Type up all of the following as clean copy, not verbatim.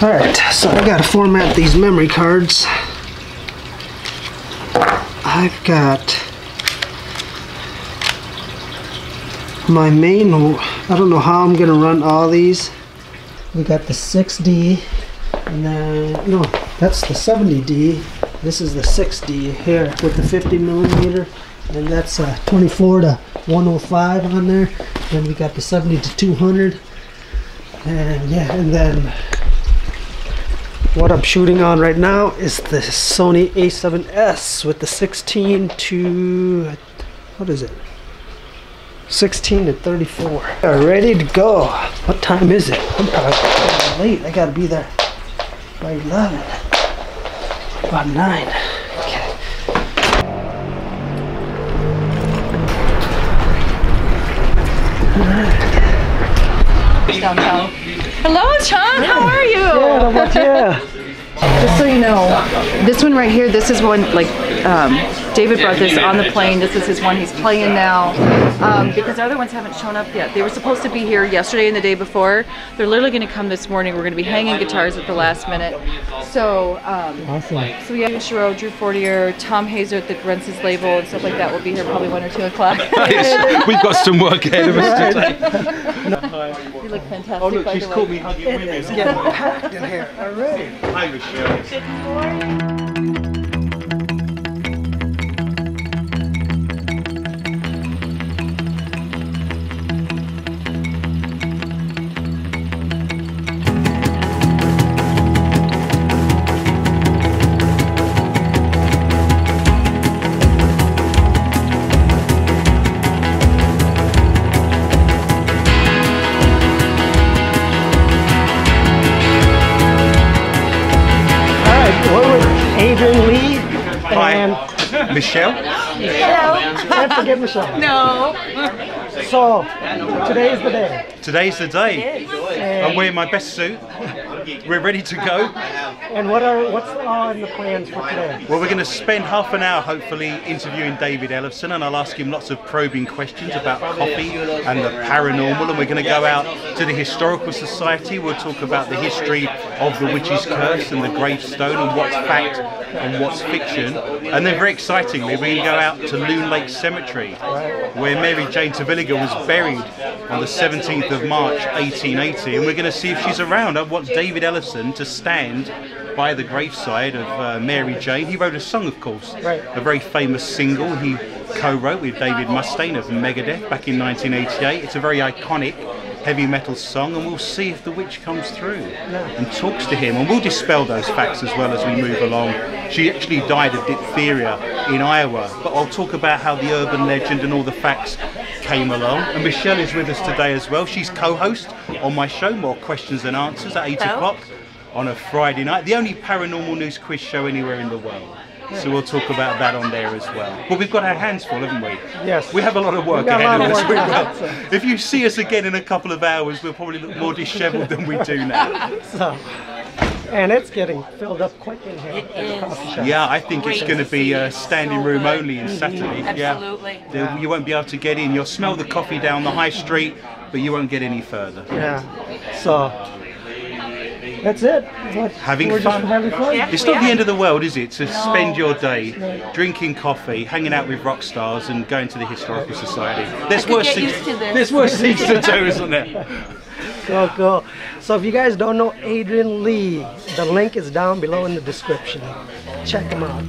Alright, so I gotta format these memory cards. I've got my main, I don't know how I'm gonna run all these. We got the 6D, and then, no, that's the 70D. This is the 6D here with the 50mm, and that's 24 to 105 on there. Then we got the 70 to 200, and yeah, and then what I'm shooting on right now is the Sony A7S with the 16 to, what is it? 16 to 34. We're ready to go. What time is it? I'm probably late. I gotta be there by 11. About 9. Okay. Downtown. Hello, Chant. How are you? Yeah, how about you? Just so you know, this one right here, this is one, like, David brought this on the plane. This is his one he's playing now, because the other ones haven't shown up yet. They were supposed to be here yesterday and the day before. They're literally going to come this morning. We're going to be hanging guitars at the last minute. So, Awesome. so we have Shiro, Drew Fortier, Tom Hazer that runs his label and stuff like that will be here probably 1 or 2 o'clock. We've got some work ahead of us today. You look fantastic. Oh look, by she's the way. caught me hugging women. It's getting packed in here already. Hi, Michelle. Adrian Lee. Hi, Michelle. Hello. Can't forget Michelle. No. So, today's the day. Today's the day. I'm wearing my best suit. We're ready to go. And what's all in the plans for today? Well, we're going to spend half an hour hopefully interviewing David Ellefson, and I'll ask him lots of probing questions about coffee and the paranormal, and we're going to go out to the Historical Society. We'll talk about the history of the witch's curse and the gravestone and what's fact and what's fiction. And then very excitingly, we're going to go out to Loon Lake Cemetery, where Mary Jane Terwilliger was buried on the 17th of March 1880, and we're going to see if she's around. I want David Ellefson to stand by the graveside of Mary Jane. He wrote a song, of course, a very famous single he co-wrote with David Mustaine of Megadeth back in 1988. It's a very iconic heavy metal song, and we'll see if the witch comes through and talks to him, and we'll dispel those facts as well as we move along. She actually died of diphtheria in Iowa, but I'll talk about how the urban legend and all the facts came along. And Michelle is with us today as well. She's co-host on my show, More Questions Than Answers, at 8 o'clock on a Friday night, the only paranormal news quiz show anywhere in the world. So we'll talk about that on there as well. But we've got our hands full, haven't we? Yes. We have a lot of work ahead of us. If you see us again in a couple of hours, we'll probably look more disheveled than we do now. So, and it's getting filled up quick in here. It is. Yeah, I think it's going to be standing room only on Saturday. Absolutely. Yeah. You won't be able to get in. You'll smell the coffee down the high street, but you won't get any further. Yeah. So that's it. Having fun. Having fun. Yeah. It's not the end of the world, is it? To spend your day drinking coffee, hanging out with rock stars, and going to the Historical Society. There's worse things to do, isn't there? So cool. So if you guys don't know Adrian Lee, the link is down below in the description. Check him out.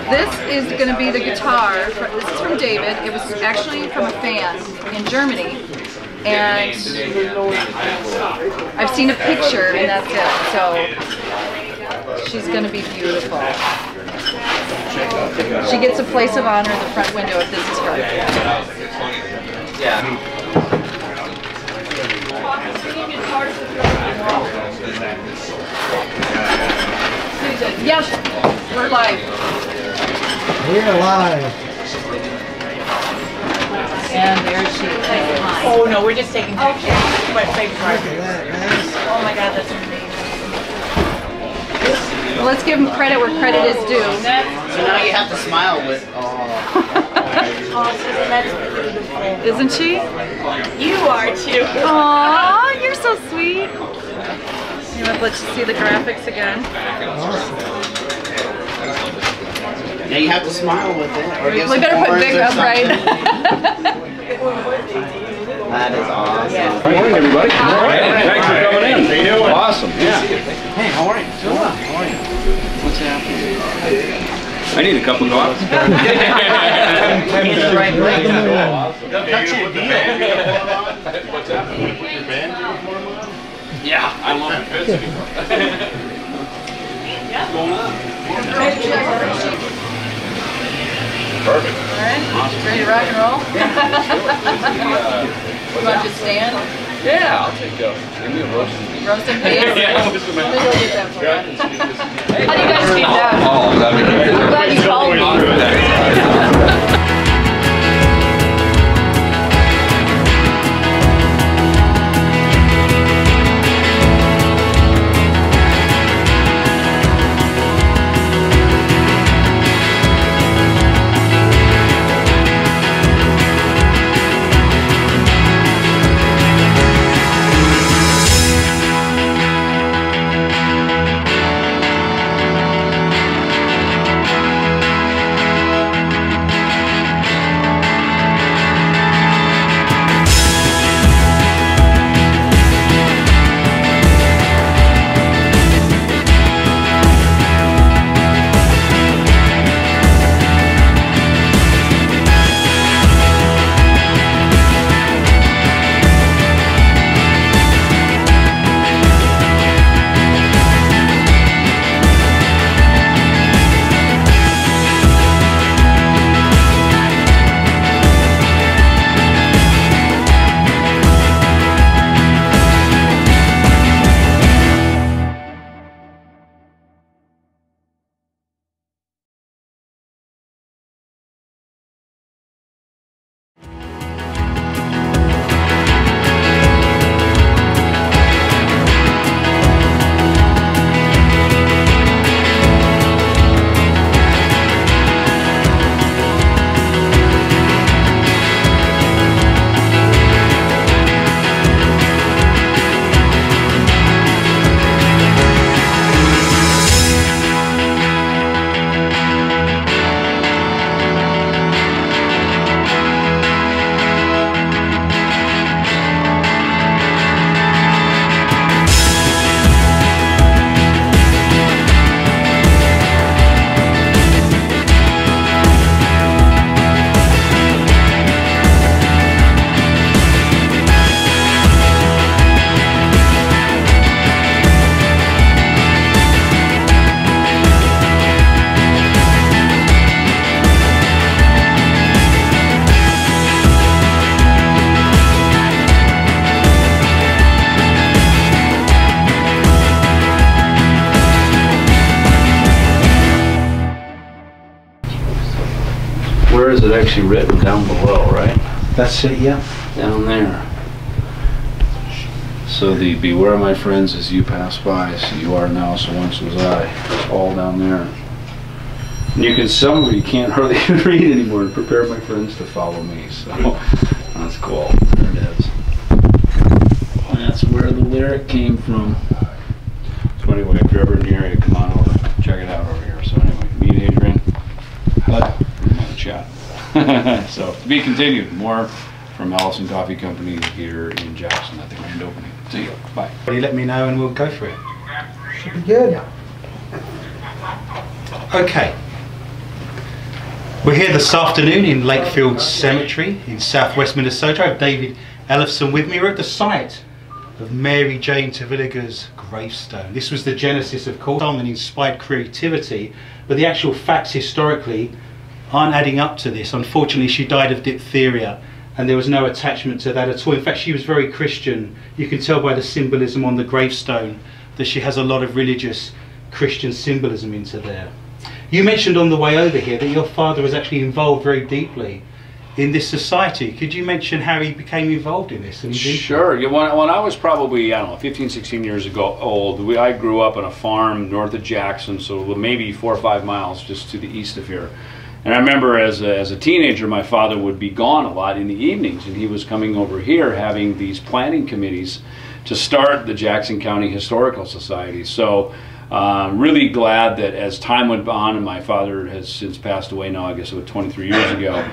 This is going to be the guitar. This is from David. It was actually from a fan in Germany. And I've seen a picture and that's it. So she's going to be beautiful. She gets a place of honor in the front window if this is her. Yes, we're live. We're live. And there she is. Oh no, we're just taking pictures. But thanks for Look at that, man. Oh my God, that's amazing. Well, let's give him credit where credit is due. So now you have to smile with. Isn't she? You are too. Aw, you're so sweet. You want to let you see the graphics again? Awesome. Now you have to smile with it. Or give We some better put horns Vic or up, right? That is awesome. Yeah. Good morning, everybody. Good morning. Thanks for coming in. How you doing? Awesome. Yeah. Hey, how are you? Good. How are you? What's happening? I need a cup of coffee. He's the right way. They'll cut you a deal. What's happening? Your band Yeah, I love Investigator. What's going on? Perfect. All right, ready to rock and roll? You want to just stand? Yeah, I'll take give me a roast. Roast and peas? Yeah, just a minute. Maybe we'll get that for you. How do you guys feel now? Oh, that'd be great. I'm glad you called me. Where is it actually written? Down below, right? That's it, yeah. Down there. So the beware my friends as you pass by, so you are now, so once was I. It's all down there. And you can somewhere you can't hardly even read anymore. Prepare my friends to follow me. So that's cool. There it is. And that's where the lyric came from. So anyway, if you're ever in the area, come on over. Check it out over here. So anyway, meet Adrian. Bud. Chat. So to be continued. More from Ellefson Coffee Company here in Jackson at the grand opening. See you. Bye. You let me know and we'll go for it. Should be good. Okay. We're here this afternoon in Lakefield Cemetery in southwest Minnesota. I have David Ellefson with me. We're at the site of Mary Jane Terwilliger's gravestone. This was the genesis, of course, and inspired creativity, but the actual facts historically aren't adding up to this. Unfortunately, she died of diphtheria and there was no attachment to that at all. In fact, she was very Christian. You can tell by the symbolism on the gravestone that she has a lot of religious Christian symbolism into there. You mentioned on the way over here that your father was actually involved very deeply in this society. Could you mention how he became involved in this? Sure. Yeah, when I was probably, I don't know, 15, 16 years old, I grew up on a farm north of Jackson, so maybe 4 or 5 miles just to the east of here. And I remember as a teenager, my father would be gone a lot in the evenings, and he was coming over here having these planning committees to start the Jackson County Historical Society. So really glad that as time went on, and my father has since passed away now, I guess it was 23 years ago,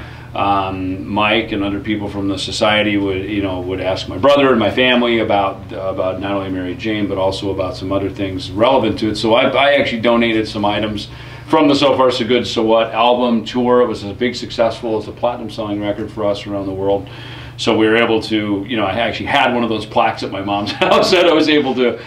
Mike and other people from the society would ask my brother and my family about not only Mary Jane, but also about some other things relevant to it. So I actually donated some items from the So Far So Good So What album tour. It was a big successful, it's a platinum selling record for us around the world. So we were able to, I actually had one of those plaques at my mom's house that I was able to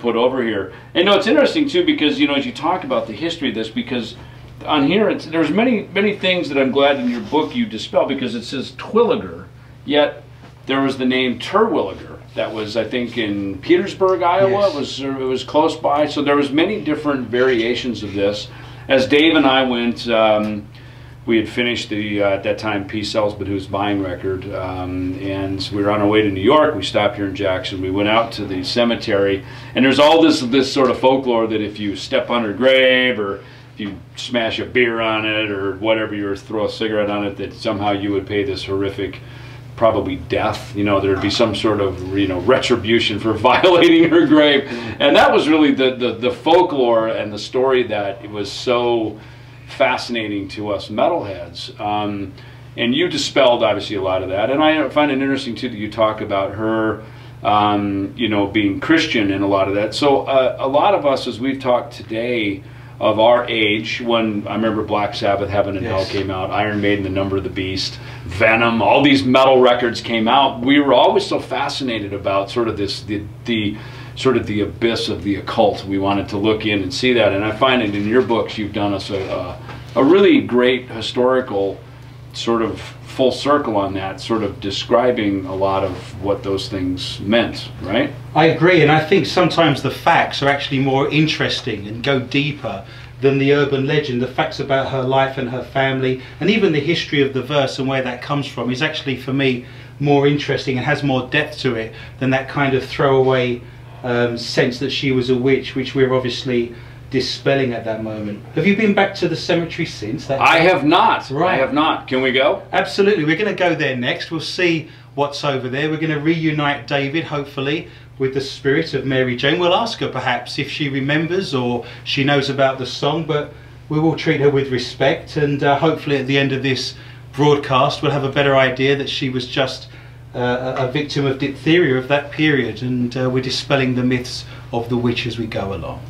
put over here. And it's interesting too, because as you talk about the history of this, because on here there's many things that I'm glad in your book you dispel, because it says Twilliger, yet there was the name Terwilliger. That was, I think, in Petersburg, Iowa. Yes. It was close by. So there was many different variations of this. As Dave and I went, we had finished the at that time P. Selsbadoo's Vine record, and we were on our way to New York. We stopped here in Jackson. We went out to the cemetery, and there's all this sort of folklore that if you step on her grave, or if you smash a beer on it, or whatever, you throw a cigarette on it, that somehow you would pay this horrific, probably death. There'd be some sort of retribution for violating her grave, and that was really the folklore and the story that it was so fascinating to us metalheads. And you dispelled obviously a lot of that, and I find it interesting too that you talk about her being Christian and a lot of that. So a lot of us, as we've talked today, of our age, when I remember Black Sabbath, Heaven and Hell came out, Iron Maiden, The Number of the Beast, Venom, all these metal records came out, we were always so fascinated about sort of the abyss of the occult. We wanted to look in and see that, and I find it in your books you've done us a really great historical sort of full circle on that, sort of describing a lot of what those things meant, right? I agree, and I think sometimes the facts are actually more interesting and go deeper than the urban legend. The facts about her life and her family, and even the history of the verse and where that comes from, is actually for me more interesting and has more depth to it than that kind of throwaway sense that she was a witch, which we're obviously dispelling at that moment. Have you been back to the cemetery since? I have not. Right. I have not. Can we go? Absolutely. We're going to go there next. We'll see what's over there. We're going to reunite David, hopefully, with the spirit of Mary Jane. We'll ask her perhaps if she remembers or she knows about the song, but we will treat her with respect, and hopefully at the end of this broadcast we'll have a better idea that she was just a victim of diphtheria of that period, and we're dispelling the myths of the witch as we go along.